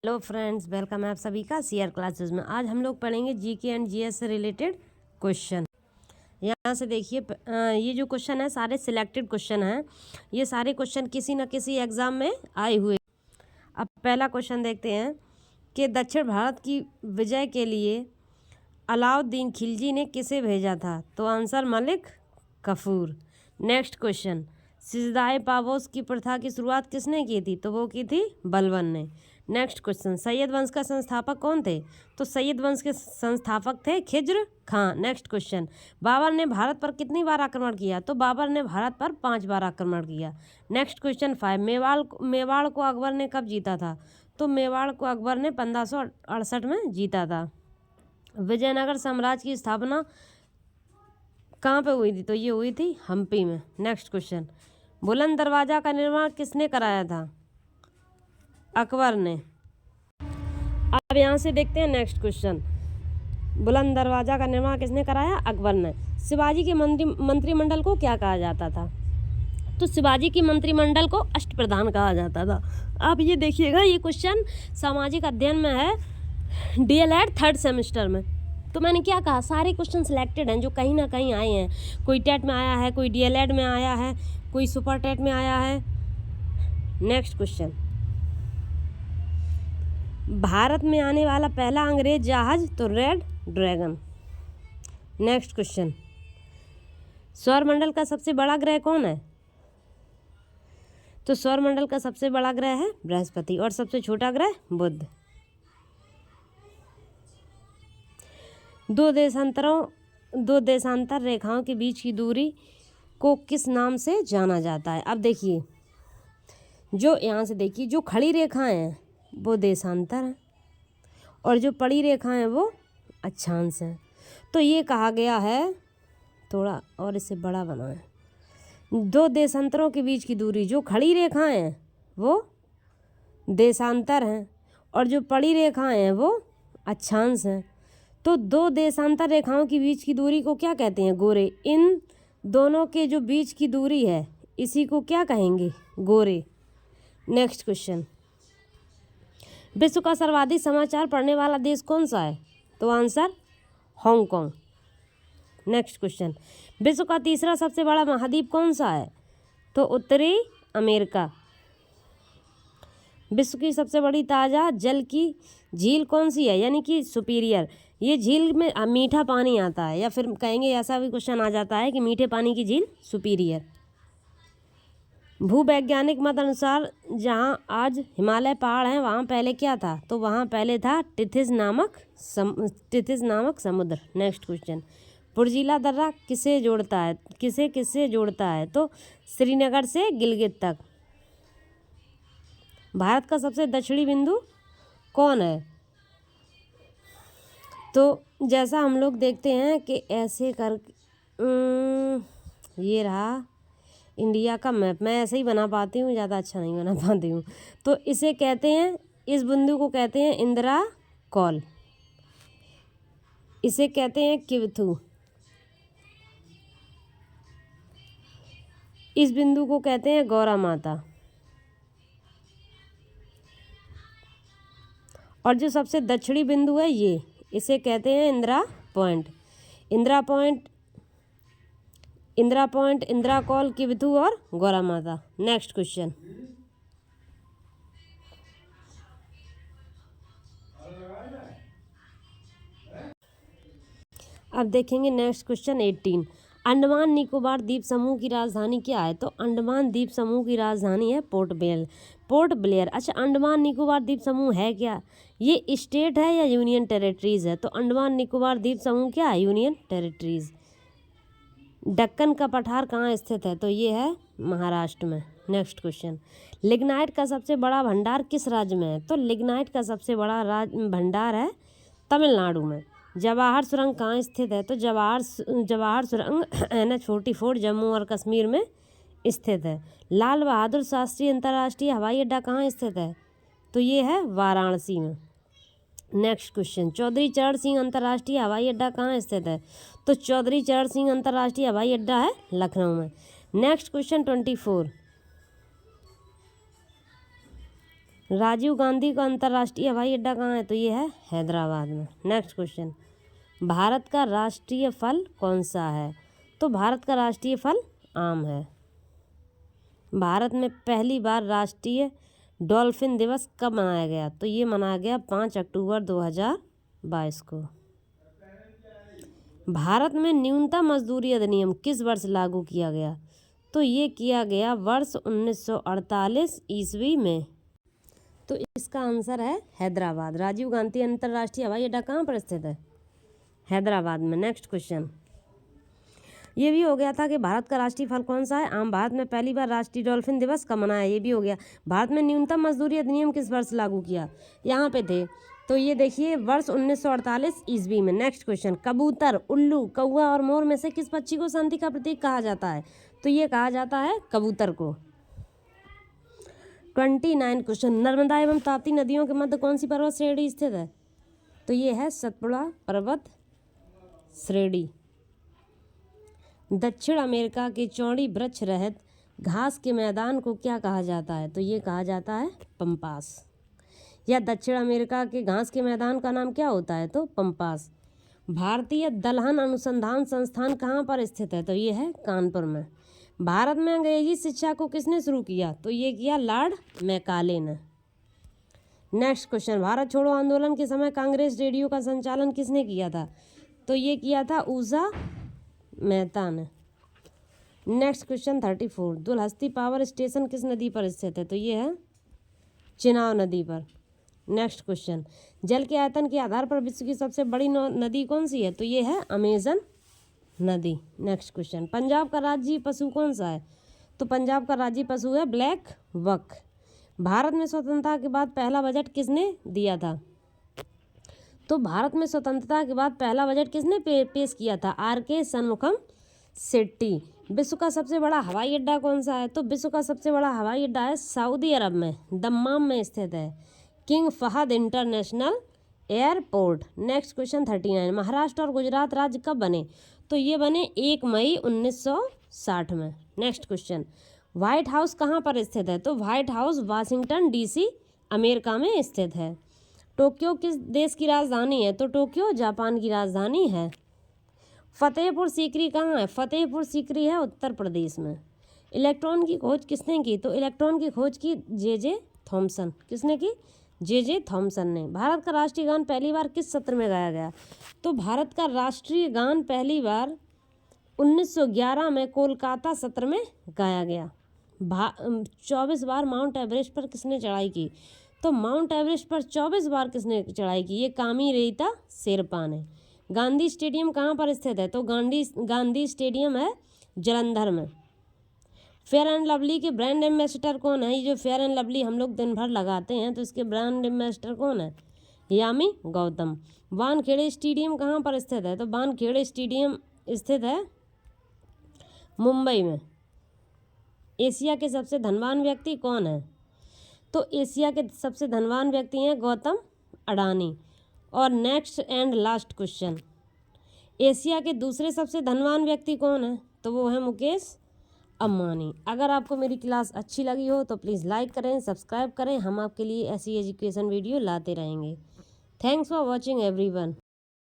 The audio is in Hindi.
हेलो फ्रेंड्स, वेलकम है आप सभी का सीआर क्लासेस में। आज हम लोग पढ़ेंगे जीके एंड जीएस से रिलेटेड क्वेश्चन। यहाँ से देखिए, ये जो क्वेश्चन है सारे सिलेक्टेड क्वेश्चन हैं। ये सारे क्वेश्चन किसी न किसी एग्ज़ाम में आए हुए। अब पहला क्वेश्चन देखते हैं कि दक्षिण भारत की विजय के लिए अलाउद्दीन खिलजी ने किसे भेजा था? तो answer Malik Kafur. Next question, सिजदाए पापोश की प्रथा की शुरुआत किसने की थी? तो वो की थी बलबन ने। नेक्स्ट क्वेश्चन, सैयद वंश का संस्थापक कौन थे? तो सैयद वंश के संस्थापक थे खिज्र खां। नेक्स्ट क्वेश्चन, बाबर ने भारत पर कितनी बार आक्रमण किया? तो बाबर ने भारत पर 5 बार आक्रमण किया। नेक्स्ट क्वेश्चन 5, मेवाड़ को अकबर ने कब जीता था? तो मेवाड़ को अकबर ने 1568 में जीता था। विजयनगर साम्राज्य की स्थापना कहाँ पे हुई थी? तो ये हुई थी हम्पी में। नेक्स्ट क्वेश्चन, बुलंद दरवाजा का निर्माण किसने कराया था? अकबर ने। अब यहाँ से देखते हैं नेक्स्ट क्वेश्चन, बुलंद दरवाजा का निर्माण किसने कराया? अकबर ने। शिवाजी के मंत्रिमंडल को क्या कहा जाता था? तो शिवाजी की मंत्रिमंडल को अष्टप्रधान कहा जाता था। अब ये देखिएगा, ये क्वेश्चन सामाजिक अध्ययन में है, डीएलएड 3rd सेमेस्टर में। तो मैंने क्या कहा, सारे क्वेश्चन सिलेक्टेड हैं जो कहीं ना कहीं आए हैं। कोई टेट में आया है, कोई डीएलएड में आया है, कोई सुपर टेट में आया है। नेक्स्ट क्वेश्चन, भारत में आने वाला पहला अंग्रेज जहाज? तो रेड ड्रैगन। नेक्स्ट क्वेश्चन, सौरमंडल का सबसे बड़ा ग्रह कौन है? तो सौरमंडल का सबसे बड़ा ग्रह है बृहस्पति और सबसे छोटा ग्रह बुध। दो देशांतर रेखाओं के बीच की दूरी को किस नाम से जाना जाता है? अब देखिए, जो यहाँ से देखिए, जो खड़ी रेखाएं हैं वो देशांतर हैं और जो पड़ी रेखाएं हैं वो अक्षांश हैं। तो ये कहा गया है, थोड़ा और इसे बड़ा बनाएं, दो देशांतरों के बीच की दूरी, जो खड़ी रेखाएं हैं वो देशांतर हैं और जो पड़ी रेखाएं हैं वो अक्षांश हैं। तो दो देशांतर रेखाओं के बीच की दूरी को क्या कहते हैं? गोरे। इन दोनों के जो बीच की दूरी है इसी को क्या कहेंगे? गोरे। नेक्स्ट क्वेश्चन, विश्व का सर्वाधिक समाचार पढ़ने वाला देश कौन सा है? तो आंसर हांगकांग। नेक्स्ट क्वेश्चन, विश्व का तीसरा सबसे बड़ा महाद्वीप कौन सा है? तो उत्तरी अमेरिका। विश्व की सबसे बड़ी ताज़ा जल की झील कौन सी है? यानी कि सुपीरियर। ये झील में मीठा पानी आता है, या फिर कहेंगे ऐसा भी क्वेश्चन आ जाता है कि मीठे पानी की झील सुपीरियर। भूवैज्ञानिक मत अनुसार जहाँ आज हिमालय पहाड़ हैं वहाँ पहले क्या था? तो वहाँ पहले था टिथिस नामक समुद्र। नेक्स्ट क्वेश्चन, पुर्जिला दर्रा किसे जोड़ता है? किसे जोड़ता है? तो श्रीनगर से गिलगित तक। भारत का सबसे दक्षिणी बिंदु कौन है? तो जैसा हम लोग देखते हैं कि ऐसे कर, ये रहा इंडिया का मैप। मैं ऐसे ही बना पाती हूँ, ज़्यादा अच्छा नहीं बना पाती हूँ। तो इसे कहते हैं, इस बिंदु को कहते हैं इंदिरा कॉल, इसे कहते हैं किवथू, इस बिंदु को कहते हैं गौरा माता, और जो सबसे दक्षिणी बिंदु है ये, इसे कहते हैं इंदिरा पॉइंट। इंदिरा कॉल, किवथू और गौरा माता। नेक्स्ट क्वेश्चन, अब देखेंगे नेक्स्ट क्वेश्चन 18, अंडमान निकोबार द्वीप समूह की राजधानी क्या है? तो अंडमान द्वीप समूह की राजधानी है पोर्ट ब्लेयर। अच्छा, अंडमान निकोबार द्वीप समूह है क्या? ये स्टेट है या यूनियन टेरिटरीज है? तो अंडमान निकोबार द्वीप समूह क्या है? Union territories. दक्कन का पठार कहाँ स्थित है? तो ये है महाराष्ट्र में। नेक्स्ट क्वेश्चन, लिग्नाइट का सबसे बड़ा भंडार किस राज्य में है? तो लिग्नाइट का सबसे बड़ा भंडार है तमिलनाडु में। जवाहर सुरंग कहाँ स्थित है? तो जवाहर सुरंग NH-44 जम्मू और कश्मीर में स्थित है। लाल बहादुर शास्त्री अंतर्राष्ट्रीय हवाई अड्डा कहाँ स्थित है? तो ये है वाराणसी में। नेक्स्ट क्वेश्चन, चौधरी चरण सिंह अंतर्राष्ट्रीय हवाई अड्डा कहाँ स्थित है? तो चौधरी चरण सिंह अंतर्राष्ट्रीय हवाई अड्डा है लखनऊ में। नेक्स्ट क्वेश्चन 24, राजीव गांधी का अंतर्राष्ट्रीय हवाई अड्डा कहाँ है? तो ये है हैदराबाद में। नेक्स्ट क्वेश्चन, भारत का राष्ट्रीय फल कौन सा है? तो भारत का राष्ट्रीय फल आम है। भारत में पहली बार राष्ट्रीय डॉल्फिन दिवस कब मनाया गया? तो ये मनाया गया 5 अक्टूबर 2022 को। भारत में न्यूनतम मजदूरी अधिनियम किस वर्ष लागू किया गया? तो ये किया गया वर्ष 1948 ईस्वी में। तो इसका आंसर है हैदराबाद। राजीव गांधी अंतर्राष्ट्रीय हवाई अड्डा कहाँ पर स्थित है? हैदराबाद में। नेक्स्ट क्वेश्चन, ये भी हो गया था कि भारत का राष्ट्रीय फल कौन सा है? आम। भारत में पहली बार राष्ट्रीय डॉल्फिन दिवस कब मनाया? ये भी हो गया। भारत में न्यूनतम मजदूरी अधिनियम किस वर्ष लागू किया? यहाँ पे थे, तो ये देखिए वर्ष 1948 ईस्वी में। नेक्स्ट क्वेश्चन, कबूतर, उल्लू, कौवा और मोर में से किस पक्षी को शांति का प्रतीक कहा जाता है? तो ये कहा जाता है कबूतर को। 29 क्वेश्चन, नर्मदा एवं ताप्ती नदियों के मध्य कौन सी पर्वत श्रेणी स्थित है? तो ये है सतपुड़ा पर्वत श्रेणी। दक्षिण अमेरिका के चौड़ी वृक्ष रहित घास के मैदान को क्या कहा जाता है? तो ये कहा जाता है पम्पास। या दक्षिण अमेरिका के घास के मैदान का नाम क्या होता है? तो पम्पास। भारतीय दलहन अनुसंधान संस्थान कहाँ पर स्थित है? तो ये है कानपुर में। भारत में अंग्रेजी शिक्षा को किसने शुरू किया? तो ये किया लॉर्ड मैकाले ने। नेक्स्ट क्वेश्चन, भारत छोड़ो आंदोलन के समय कांग्रेस रेडियो का संचालन किसने किया था? तो ये किया था ऊषा मेहता ने। Next question 34, Dulhasti power station किस नदी पर स्थित है? तो ये है चिनाब नदी पर। नेक्स्ट क्वेश्चन, जल के आयतन के आधार पर विश्व की सबसे बड़ी नदी कौन सी है? तो ये है अमेजन नदी। नेक्स्ट क्वेश्चन, पंजाब का राज्य पशु कौन सा है? तो पंजाब का राज्य पशु है ब्लैक बक। भारत में स्वतंत्रता के बाद पहला बजट किसने दिया था? तो भारत में स्वतंत्रता के बाद पहला बजट किसने पेश किया था? RK शनमुखम शेट्टी। विश्व का सबसे बड़ा हवाई अड्डा कौन सा है? तो विश्व का सबसे बड़ा हवाई अड्डा है सऊदी अरब में, दम्माम में स्थित है, king Fahd international airport. Next question 39, Maharashtra और गुजरात राज्य कब बने? तो ये बने 1 मई 1960 में। नेक्स्ट क्वेश्चन, व्हाइट हाउस कहाँ पर स्थित है? तो white house Washington DC America में स्थित है। टोक्यो किस देश की राजधानी है? तो टोक्यो जापान की राजधानी है। फतेहपुर सीकरी कहाँ है? फतेहपुर सीकरी है उत्तर प्रदेश में। इलेक्ट्रॉन की खोज किसने की? तो इलेक्ट्रॉन की खोज की JJ थॉमसन। किसने की? JJ थॉमसन ने। भारत का राष्ट्रीय गान पहली बार किस सत्र में गाया गया? तो भारत का राष्ट्रीय गान पहली बार 1911 में कोलकाता सत्र में गाया गया। 24 बार माउंट एवरेस्ट पर किसने चढ़ाई की? तो माउंट एवरेस्ट पर 24 बार किसने चढ़ाई की? ये कामी रेता शेरपा ने। गांधी स्टेडियम कहाँ पर स्थित है? तो गांधी स्टेडियम है जालंधर में। फेयर एंड लवली के ब्रांड एम्बेसडर कौन है? ये जो फेयर एंड लवली हम लोग दिन भर लगाते हैं, तो इसके ब्रांड एम्बेसडर कौन है? यामी गौतम। वानखेड़े स्टेडियम कहाँ पर स्थित है? तो वानखेड़े स्टेडियम स्थित है मुंबई में। एशिया के सबसे धनवान व्यक्ति कौन है? तो एशिया के सबसे धनवान व्यक्ति हैं गौतम अडानी। और next and last question, Asia के दूसरे सबसे धनवान व्यक्ति कौन है? तो वो है मुकेश अंबानी। अगर आपको मेरी क्लास अच्छी लगी हो तो प्लीज़ लाइक करें, सब्सक्राइब करें। हम आपके लिए ऐसी एजुकेशन वीडियो लाते रहेंगे। Thanks for watching everyone.